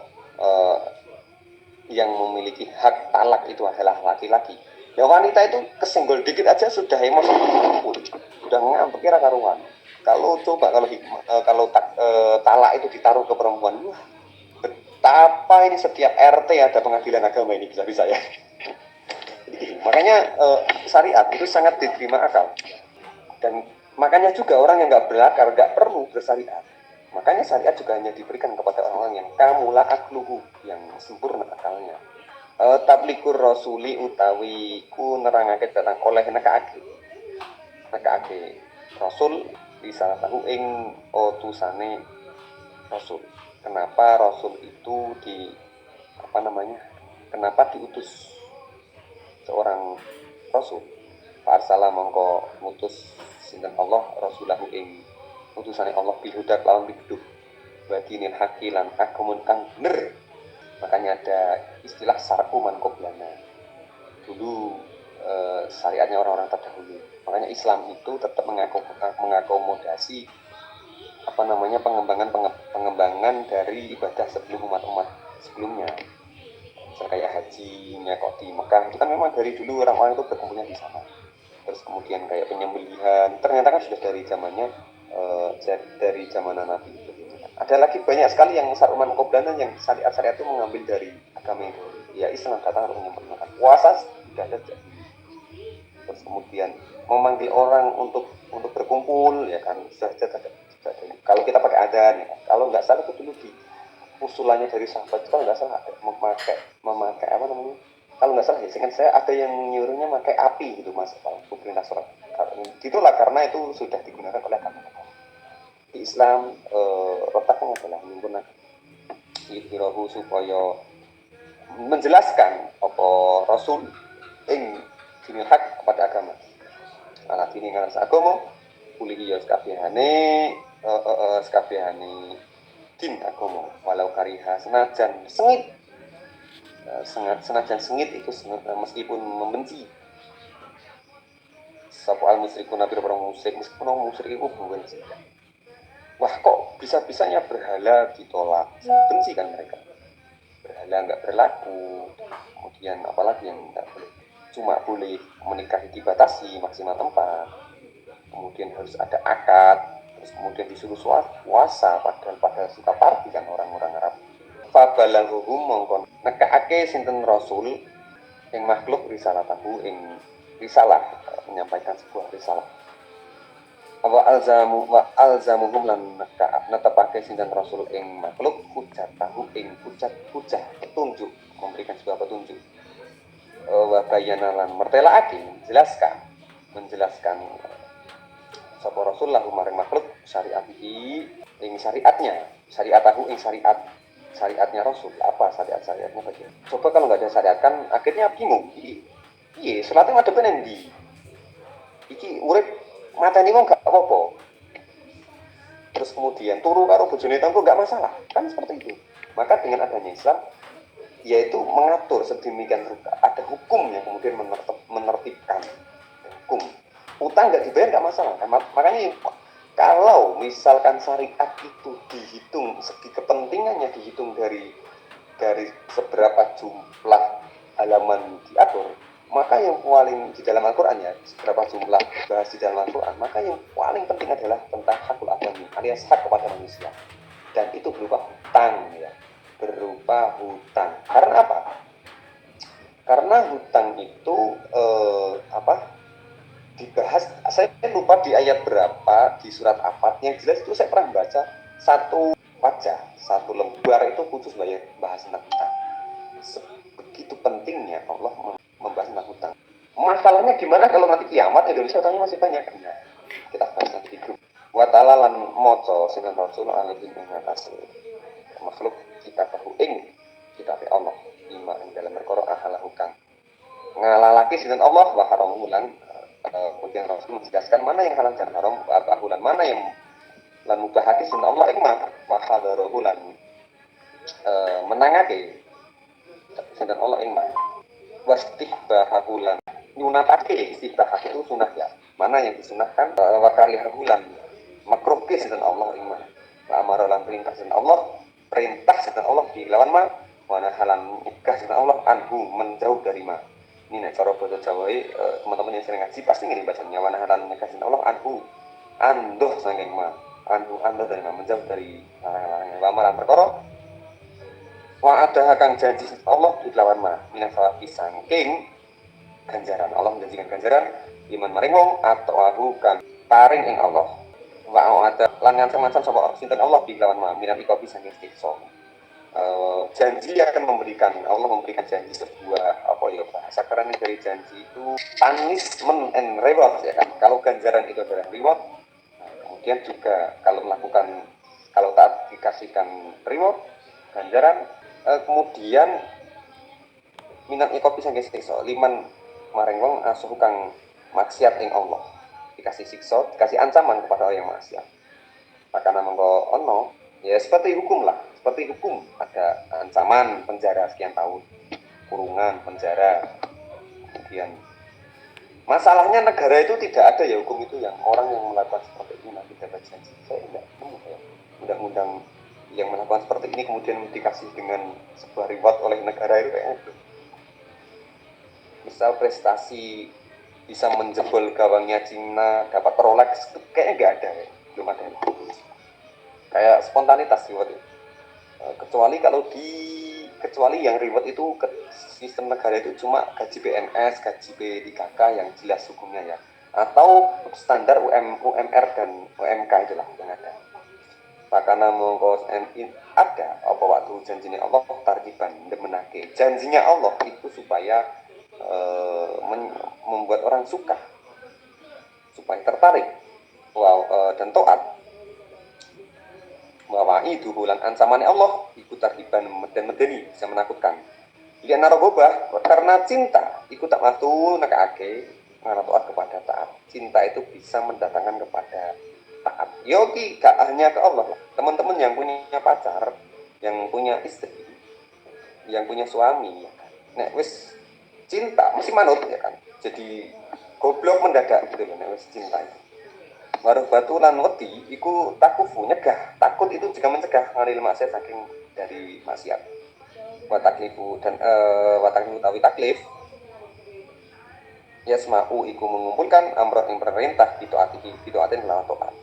yang memiliki hak talak itu adalah laki-laki? Ya wanita itu kesenggol dikit aja sudah emosi kumpul, sudah ngambek kira karuan. Kalau talak itu ditaruh ke perempuan, wah betapa ini setiap RT ada pengadilan agama ini bisa-bisa ya. Jadi gitu. Makanya syariat itu sangat diterima akal. Dan makanya juga orang yang nggak berakal nggak perlu bersyariat. Makanya syariat juga hanya diberikan kepada orang-orang yang kamula akluhu, yang sempurna akalnya. Tablikur rasuli utawi ku nerangake datang oleh nekake rasul bisa tahu ing utusane rasul. Kenapa rasul itu kenapa diutus seorang rasul? Farsala mongko ngutus sinten Allah rasulahu ing utusane Allah bil huda lawan pituduh badinil haqi lan agama kang bener. Makanya ada istilah syar'u man qoblana. Dulu syariatnya orang-orang terdahulu. Makanya Islam itu tetap mengakomodasi pengembangan dari ibadah sebelum umat-umat sebelumnya. Misalnya kayak hajinya kok di Mekah itu kan memang dari dulu orang-orang itu berkumpulnya di sana. Terus kemudian kayak penyembelihan ternyata kan sudah dari zamannya dari zaman Nabi itu. Ada lagi banyak sekali yang saruman qoblana yang syariat itu mengambil dari agama itu. Ya Islam datang untuk menyempurnakan. Puasa sudah ada. Terus kemudian memanggil orang untuk berkumpul ya kan sudah ada. Kalau kita pakai adzan ya kan. Kalau nggak salah itu dulu di usulannya dari sahabat itu kalau nggak salah memakai kalau nggak salah ya saya ada yang nyuruhnya pakai api gitu mas kalau perintah surat. Itulah karena itu sudah digunakan oleh agama. Di Islam letaknya adalah menyempurnakan ikhtirohu supaya menjelaskan apa Rasul ing dinil hak kepada agama ala dini ngaras agama kulihi ya sekabehane din agama walau kariha senajan sengit senajan sengit itu meskipun membenci sapa al musyrikun nabi orang musyrik meskipun orang musyrik itu benci. Wah kok bisa-bisanya berhala ditolak, benci kan mereka, berhala nggak berlaku, kemudian apalagi yang nggak boleh, cuma boleh menikahi dibatasi maksimal 4, kemudian harus ada akad, terus kemudian disuruh puasa padahal suka party kan orang-orang Arab. Fabalaghuhum mongkon nekake sinten rasul ing makhluk risalah tahu ing risalah menyampaikan sebuah risalah. Wa alzamuhum lan netepake sinten rasul ing makhluk hujjah tahu ing hujjah petunjuk, memberikan sebuah petunjuk. Wa bayana lan mertelaake menjelaskan sapa rasul lahu maring makhluk syariat ing syariatahu ing syariatnya rasul. Apa syariatnya bagaimana? Coba kalau nggak ada syariat kan akhirnya bingung. Iya, salatnya ngadepin endi? Iki urip mateni wong gak apa-apa. Terus kemudian turu karo bojone tanggo gak masalah. Kan seperti itu. Maka dengan adanya Islam yaitu mengatur sedemikian rupa. Ada hukum yang kemudian menertibkan hukum. Utang gak dibayar gak masalah. Makanya kalau misalkan syariat itu dihitung, segi kepentingannya dihitung dari seberapa jumlah halaman diatur, maka yang paling di dalam Al-Quran ya, seberapa jumlah bahas di dalam Al-Quran, maka yang paling penting adalah tentang hakul adami alias hak kepada manusia, dan itu berupa hutang ya, berupa hutang. Karena apa? Karena hutang itu dibahas, saya lupa di ayat berapa, di surat apa, yang jelas itu saya pernah baca satu wajah, satu lembar itu khusus bahas tentang hutang. Begitu pentingnya Allah membahas tentang hutang. Masalahnya gimana kalau nanti kiamat Indonesia hutangnya masih banyak? Nah, kita bahas nanti di grup. Wa ta'ala lan maca sinan rasul alaihi wasallam makhluk kita tahu ing kita Allah lima ing dalam perkara ahla hutang. Ngalalaki sinan Allah wa haramu lan kemudian Rasul menjelaskan mana yang halal dan haram, abahulan mana yang lan mubahati sinan Allah ing wa hadaruhu lan menangake sinan Allah ing wastihbahahulan nyunatake. Istihbah itu sunah ya, mana yang disunahkan, wakarihahulan makruh ke sinten Allah ing mana, amara lan perintah sinten Allah dilawan ma, wana halan ikah sinten Allah anhu menjauh dari ma. Ini nek cara bahasa Jawa teman-teman yang sering ngaji pasti ngene bacanya, wana halan ikah sinten Allah anhu andoh saking ma, anhu andoh dari ma, menjauh dari halang-halang wa amaran perkara wa ada kang janji Allah dilawan ma minasawabi sangking ganjaran. Allah menjanjikan ganjaran iman maring wong atau aku kan paring ing Allah wa ada lan ngancam-ngancam sapa sinten Allah dilawan ma minat ikopi sangking siksa. Janji akan Allah memberikan janji sebuah bahasa keren dari janji itu punishment and reward ya kan. Kalau ganjaran itu adalah reward, kemudian juga kalau tak dikasihkan reward ganjaran, kemudian minat ikopi sangking siksa liman maring wong asuh kang maksiat ing Allah, dikasih siksa, dikasih ancaman kepada orang yang maksiat. Maka mengko ono ya seperti hukum lah, seperti hukum ada ancaman penjara sekian tahun, kurungan penjara. Kemudian masalahnya negara itu tidak ada ya hukum itu yang orang yang melakukan seperti ini nanti dapat janji. Saya tidak nemu ya undang-undang yang melakukan seperti ini kemudian dikasih dengan sebuah reward oleh negara itu kayaknya belum. Misal prestasi bisa menjebol gawangnya Cina dapat Rolex, kayaknya nggak ada ya, belum ada. Kayak spontanitas reward itu. Kecuali yang reward itu sistem negara itu cuma gaji PNS, gaji P3K yang jelas hukumnya ya, atau standar UMR dan UMK itulah yang ada. Makana mongko ada apa waktu janjinya Allah tarjiban demenake. Janjinya Allah itu supaya membuat orang suka, supaya tertarik dan taat. Bahwa itu bulan ancamannya Allah ikut tarjiban dan medeni bisa menakutkan. Lihat narobah karena cinta ikut tak matu nekake ngana taat kepada taat. Cinta itu bisa mendatangkan kepada taat. Yogi gak hanya ke Allah lah. Teman-teman yang punya pacar, yang punya istri, yang punya suami, ya kan. Nek wis cinta mesti manut ya kan. Jadi goblok mendadak gitu loh nek wis cinta itu. Waruh batu lan wedi iku takufu nyegah. Takut itu juga mencegah ngalil maksiat saking dari maksiat. Wa taklifu dan wa taklifu tawi taklif yasma'u iku mengumpulkan amrot yang perintah itu atin lawan to'at.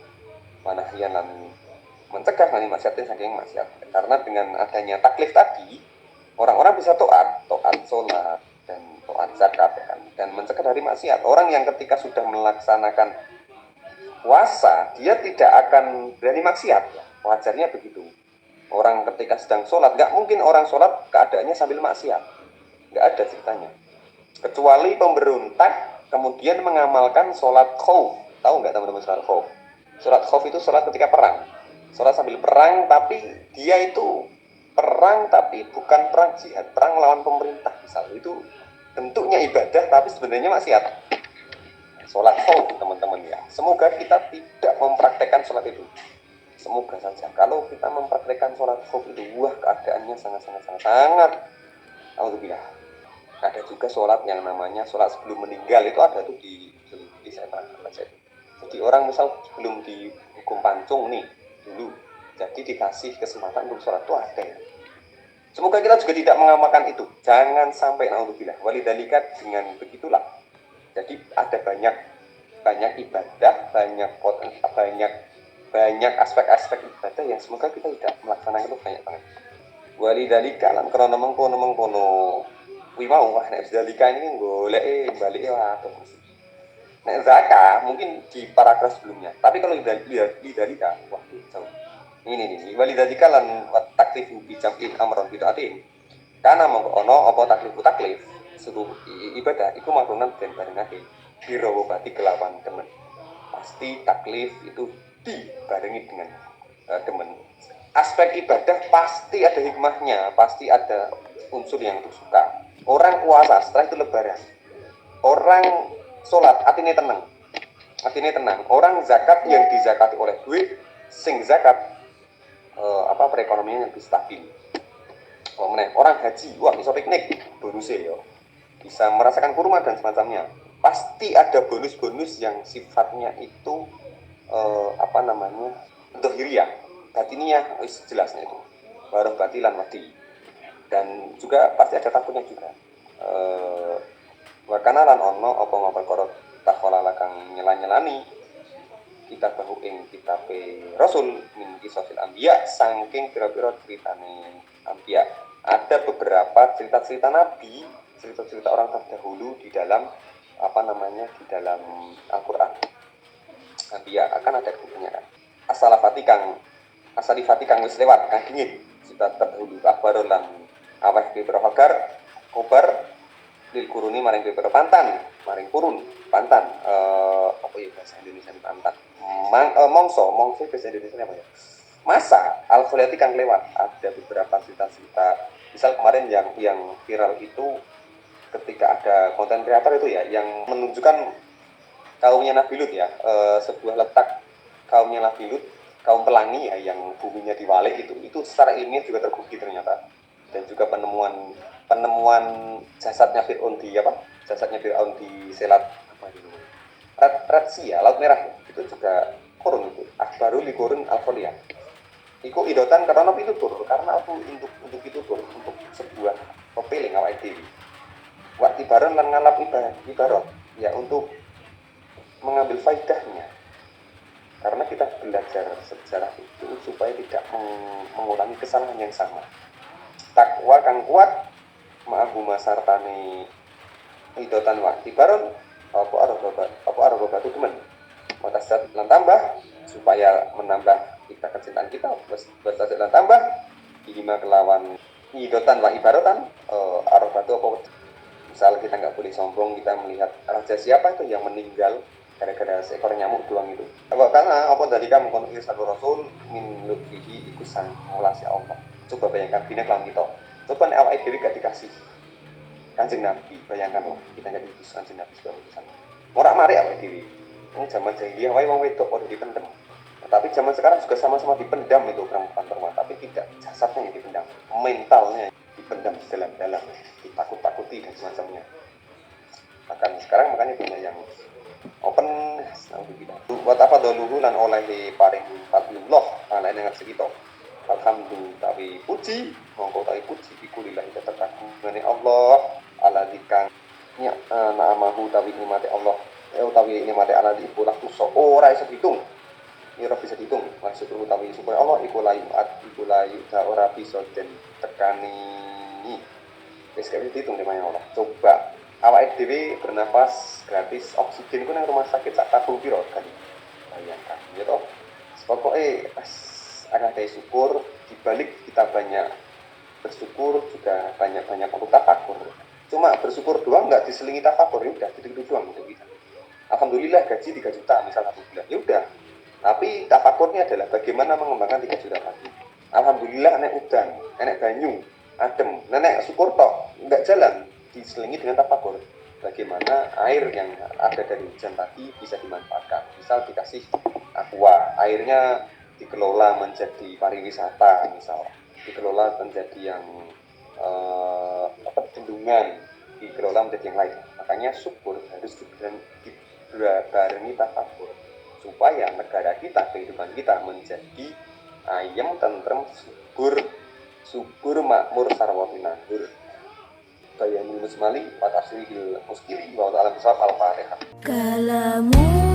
Manahyan lan mencegah ngalil maksiatin saking maksiat. Karena dengan adanya taklif tadi orang-orang bisa to'at sholat dan to'at zakat ya kan? Dan mencegah dari maksiat. Orang yang ketika sudah melaksanakan puasa dia tidak akan berani maksiat ya. Wajarnya begitu. Orang ketika sedang sholat, nggak mungkin orang sholat keadaannya sambil maksiat, nggak ada ceritanya. Kecuali pemberontak kemudian mengamalkan sholat khauf. Tahu nggak teman-teman sholat khauf? Sholat khauf itu sholat ketika perang, sholat sambil perang, tapi dia itu perang tapi bukan perang jihad, perang melawan pemerintah misalnya. Itu bentuknya ibadah tapi sebenarnya maksiat. Sholat khauf teman-teman ya. Semoga kita tidak mempraktekkan sholat itu. Semoga saja. Kalau kita mempraktekkan sholat khauf itu, wah keadaannya sangat. Alhamdulillah. Ada juga sholat yang namanya sholat sebelum meninggal, itu ada tuh di saya pernah baca. Jadi orang misal sebelum dihukum pancung nih dulu, jadi dikasih kesempatan untuk sholat itu ada ya. Semoga kita juga tidak mengamalkan itu. Jangan sampai alhamdulillah. Walidhalika dengan begitulah. Jadi ada banyak ibadah, banyak aspek-aspek ibadah yang semoga kita tidak melaksanakan itu banyak banget. Walidhalika lan krana mengkono kuwi mau nek dalika ini golek balik ya atau nek zakat mungkin di paragraf sebelumnya. Tapi kalau lidhalika wah jauh. Ini walidhalika lan taklifu bi jam'in amron bid'atin. Karena mongko ana apa taklif seluruh ibadah iku makrunan dan barengake dirobati kelawan temen. Pasti taklif itu dibarengi dengan temen. Aspek ibadah pasti ada hikmahnya, pasti ada unsur yang suka. Orang puasa setelah itu lebaran, orang sholat hatinya tenang, orang zakat yang dizakati oleh duit sing zakat perekonomian yang lebih stabil. Orang haji, wah bisa piknik bonusnya ya, bisa merasakan kurma dan semacamnya. Pasti ada bonus-bonus yang sifatnya itu dohiriyah, batiniah, jelasnya itu baru batilan wadi. Dan juga pasti ada takutnya juga. Wakana lan ono apa perkara takholala kang nyelani kita bahu ing kitabe Rasul min kisahil anbiya saking pira-pira ceritane anbiya. Ada beberapa cerita-cerita nabi, cerita-cerita orang terdahulu di dalam di dalam Al-Qur'an. Anbiya akan ada kebutuhannya kan. Asalifati kang wis lewat kang dingin cerita terdahulu akhbarul lan awak pira fakar kobar lil kuruni maring pira pantan maring kurun pantan bahasa Indonesia pantan mongso bahasa Indonesia apa ya masa al-khuliyati kang lewat. Ada beberapa cerita-cerita misal kemarin yang viral itu ketika ada konten kreator itu ya yang menunjukkan kaumnya Nabi Lut ya, sebuah letak kaumnya Nabi Lut, kaum pelangi ya yang buminya diwalik itu secara ilmiah juga terbukti ternyata. Dan juga penemuan jasadnya Fir'aun di selat Red Sea, Laut Merah itu juga kurun itu akbaru li kurun al-Kholiyah. Iku idotan karena itu tur karena aku untuk itu tur untuk sebuah pepeling awake dhewe. Wa tibaran lan ngalap ibarat ya untuk mengambil faedahnya. Karena kita belajar sejarah itu supaya tidak mengulangi kesalahan yang sama. Takwa kang kuat ma'ahuma sartane idotan wa tibaron apa arah itu teman watasat lan tambah supaya menambah kita kecintaan kita watasat lan tambah lima kelawan idotan wa ibarotan arobatu apa misal kita nggak boleh sombong kita melihat raja siapa itu yang meninggal gara-gara seekor nyamuk doang itu karena apa dari kamu kon satu rasul min lutfihi iku sang mulasi Allah. Coba bayangkan bina kelam kita. Coba nek awake dhewe gak dikasih Kanjeng Nabi, bayangkan loh, kita gak dikasih Kanjeng Nabi sebagai utusan. Ora mari awake dhewe. Wong jaman jahiliyah wae wong wedok padha dipendem. Tapi zaman sekarang juga sama-sama dipendam itu perempuan-perempuan, tapi tidak jasadnya yang dipendam, mentalnya dipendam dalam-dalam, ditakut-takuti dan semacamnya. Bahkan sekarang makanya banyak yang open, alhamdulillah. Wa tafadhaluhu lan oleh paring fadlullah ala ing sekitar. Alhamdulillah tapi puji, mongko tapi puji iku lillahi tetepane Allah ala dikang nya namahu tapi nikmate Allah. Utawi nikmate ala di iku tuso ora iso dihitung. Ora bisa dihitung. Maksud utawi supaya Allah iku layu ora bisa den tekani. Wis kaya dihitung namanya Allah. Coba awake dhewe bernafas gratis oksigen ku nang rumah sakit sak tabung piro kan. Bayangkan ya toh. Pokoke ada syukur, dibalik kita banyak bersyukur juga banyak untuk tafakur. Cuma bersyukur doang nggak diselingi tafakur, ya udah gitu doang untuk kita. Alhamdulillah gaji 3 juta misal 1 bulan, ya udah. Tapi tafakurnya adalah bagaimana mengembangkan 3 juta tadi. Alhamdulillah nek udan, nek banyu, adem, nek syukur tok nggak jalan diselingi dengan tafakur. Bagaimana air yang ada dari hujan tadi bisa dimanfaatkan. Misal dikasih aqua, airnya dikelola menjadi pariwisata, misal dikelola menjadi yang bendungan, dikelola menjadi yang lain. Makanya syukur harus dibarengi tafakur supaya negara kita, kehidupan kita menjadi ayem, tentrem, subur, makmur, sarwatinahur. Bayanul musmali wa tafsiril muskili wa ta'ala bisawab al-fatihah. Kalamu